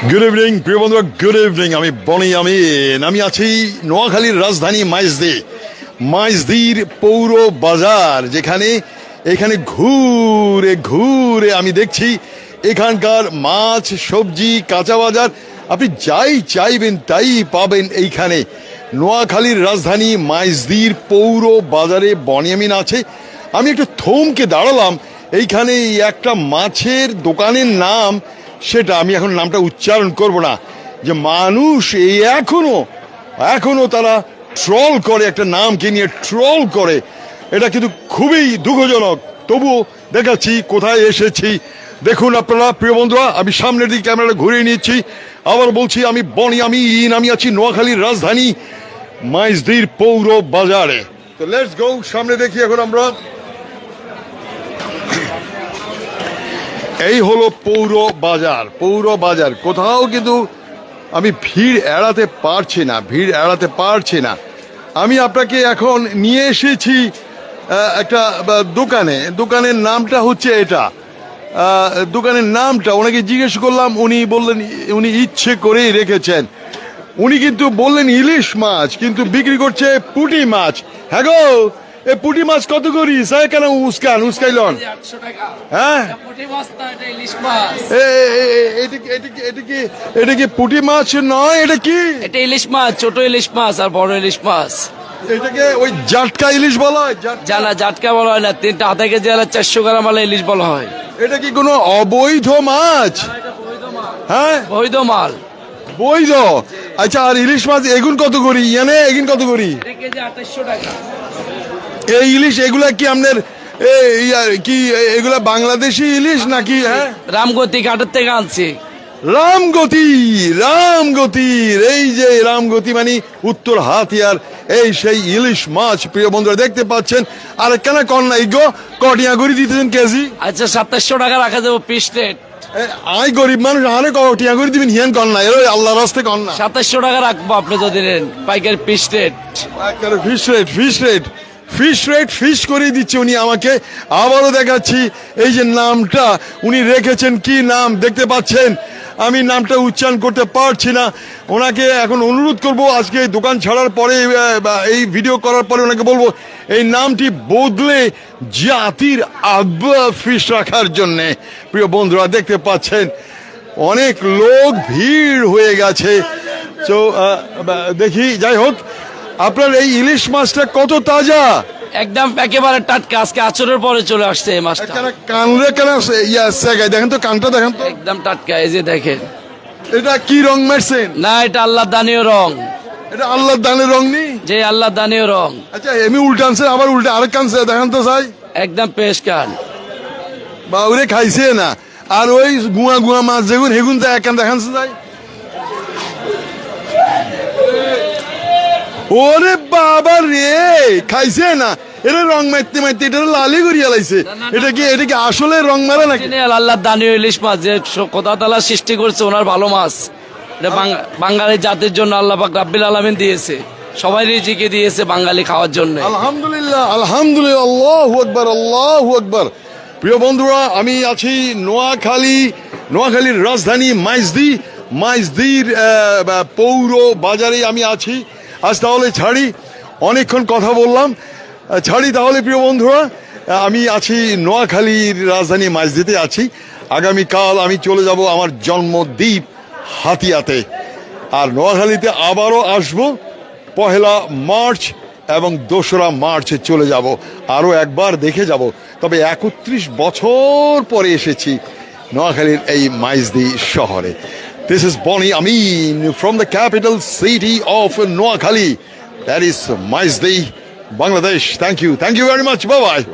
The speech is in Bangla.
গুড ইভিনিং প্রিয় বন্ধুরা, গুড ইভিনিং। আমি বনি আমিন। আমি আছি নোয়াখালীর রাজধানী মাইজদির পৌর বাজার, যেখানে এখানে ঘুরে ঘুরে আমি দেখছি এখানকার মাছ, সবজি, কাঁচা বাজার আপনি যাই চাইবেন তাই পাবেন এইখানে। নোয়াখালীর রাজধানী মাইজদির পৌর বাজারে বনি আমিন আছে। আমি একটু থমকে দাঁড়ালাম এইখানে একটা মাছের দোকানের নাম, সেটা আমি এখন নামটা উচ্চারণ করব না, যে মানুষ এই এখনো তারা ট্রল করে, একটা নামকে নিয়ে ট্রল করে। এটা কিন্তু খুবই দুঃখজনক। তবুও দেখাচ্ছি কোথায় এসেছি। দেখুন আপনারা প্রিয় বন্ধুরা, আমি সামনের দিকে ক্যামেরাটা ঘুরিয়ে নিচ্ছি। আবার বলছি, আমি বনি আমিন। আমি আছি নোয়াখালীর রাজধানী মাইজদির পৌর বাজারে। তো লেটস গো, সামনে দেখি এখন আমরা। এই হলো পৌর বাজার। কোথাও কিন্তু আমি ভিড় এড়াতে পারছি না। আমি আপনাকে এখন নিয়ে এসেছি একটা দোকানের নামটা হচ্ছে এটা। দোকানের নামটা ওনাকে জিজ্ঞেস করলাম, উনি বললেন উনি ইচ্ছে করেই রেখেছেন। উনি কিন্তু বললেন ইলিশ মাছ, কিন্তু বিক্রি করছে পুঁটি মাছ। হ্যাঁ গো, এ পুঁটি মাছ কত করি স্যার? কেন উস্কাইলন? হ্যাঁ, এটা কি পুঁটি মাছ নয়? এটা কি? এটা ইলিশ মাছ, ছোট ইলিশ মাছ আর বড় ইলিশ মাছ। এটাকে ওই জাটকা ইলিশ বলা হয়? জাটকা বলা হয় না, 3.5 কেজি 400 গ্রাম ইলিশ বলা হয়। এটা কি কোনো অবৈধ মাছ? হ্যাঁ, বৈধ। আচ্ছা, আর ইলিশ মাছ এগুন কত করি? এগুন কত করি? 2800 টাকা। এই ইলিশ এগুলা কি আপনার কি এগুলা বাংলাদেশি ইলিশ নাকি? হ্যাঁ, রামগতি ঘাটের থেকে আনছি। রামগতির এই যে রামগতি মানে উত্তর হাতিয়ার, এই সেই ইলিশ মাছ প্রিয় বন্ধুরা দেখতে পাচ্ছেন। আর কেন কন্যা ইগো কটিয়া করে দিতেছেন কেজি? আচ্ছা, 2700 টাকা রাখা যাবো পিস রেট। আই গরিব মানুষ, আরে কটিয়া করে দিবেন হিয়ান কন্যা, এর আল্লাহ রাস্তে কন্যা। 2700 টাকা রাখবো আপনি যদি নেন পাইকারি পিস রেট। ফিশ করে দিচ্ছে উনি আমাকে। আবারও দেখাচ্ছি এই যে নামটা উনি রেখেছেন, কি নাম দেখতে পাচ্ছেন। আমি নামটা উচ্চারণ করতে পারছি না। ওনাকে এখন অনুরোধ করব, আজকে দোকান ছাড়ার পরে এই ভিডিও করার পরে ওনাকে বলবো এই নামটি বদলে জাতির আব্বা ফিশ রাখার জন্যে। প্রিয় বন্ধুরা দেখতে পাচ্ছেন অনেক লোক, ভিড় হয়ে গেছে। তো দেখি, যাই হোক, আপনার এই ইলিশ মাছটা কত তাজা? একদম একেবারে টাটকা, আজকে আচরের পরে চলে আসছে এই মাছটা। কানলে কেন দেখেন তো, কানটা দেখেন তো, একদম টাটকা। এই যে দেখেন, এটা কি রং মারছেন? না, এটা আল্লাহ দানীয় রং। এটা আল্লাহর দানের রং নেই? যে আল্লাহ দানীয় রং। আচ্ছা, এমনি উল্টা আনছে, আবার উল্টা আরেক কানছে, দেখেন তো চাই। একদম পেশকান বা ওরে খাইছে না। আর ওই গুয়া মাছ যেগুন হেগুন যায় এক কান দেখানছে যাই। ওরে বাবা রে, খাইছে না? এটা রং মারতে এটা লালি করিয়া লাইছে। এটা কি আসলে রং মারা নাকি? আল্লাহ দানীয় ইলিশ মাছ, যে খোদা তাআলা সৃষ্টি করেছে ওনার ভালো মাছ। এটা বাঙালি জাতির জন্য আল্লাহ পাক রাব্বিল আলামিন দিয়েছে, সবাই রিজিকে দিয়েছে বাঙালি খাওয়ার জন্য। আলহামদুলিল্লাহ, আল্লাহু আকবার। প্রিয় বন্ধুরা, আমি আছি নোয়াখালীর রাজধানী মাইজদির পৌর বাজারে আমি আছি। আজ তাহলে ছাড়ি, অনেকক্ষণ কথা বললাম, ছাড়ি তাহলে। প্রিয় বন্ধুরা, আমি আছি নোয়াখালীর রাজধানী মাইজদিতে আছি। আগামীকাল আমি চলে যাব আমার জন্মদ্বীপ হাতিয়াতে। আর নোয়াখালীতে আবারও আসবো 1 মার্চ এবং 2 মার্চে চলে যাব, আরও একবার দেখে যাব। তবে 31 বছর পরে এসেছি নোয়াখালীর এই মাইজদি শহরে। This is Boni Amin from the capital city of Noakhali. That is Maizdi, Bangladesh. Thank you very much. Bye bye.